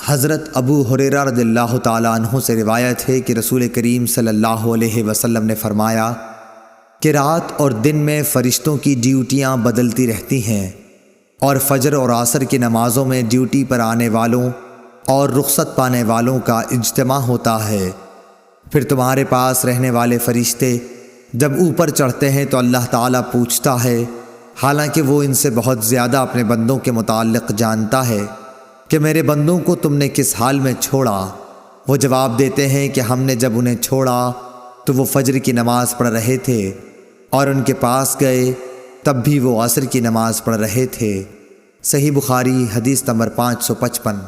حضرت ابو ہریرہ رضی اللہ تعالیٰ عنہ سے روایت ہے کہ رسول کریم صلی اللہ علیہ وسلم نے فرمایا کہ رات اور دن میں فرشتوں کی ڈیوٹیاں بدلتی رہتی ہیں، اور فجر اور عصر کی نمازوں میں ڈیوٹی پر آنے والوں اور رخصت پانے والوں کا اجتماع ہوتا ہے۔ پھر تمہارے پاس رہنے والے فرشتے جب اوپر چڑھتے ہیں تو اللہ تعالیٰ پوچھتا ہے، حالانکہ وہ ان سے بہت زیادہ اپنے بندوں کے متعلق جانتا ہے، کہ میرے بندوں کو تم نے کس حال میں چھوڑا؟ وہ جواب دیتے ہیں کہ ہم نے جب انہیں چھوڑا تو وہ فجر کی نماز پڑھ رہے تھے، اور ان کے پاس گئے تب بھی وہ عصر کی نماز پڑھ رہے تھے۔ صحیح بخاری حدیث نمبر 555۔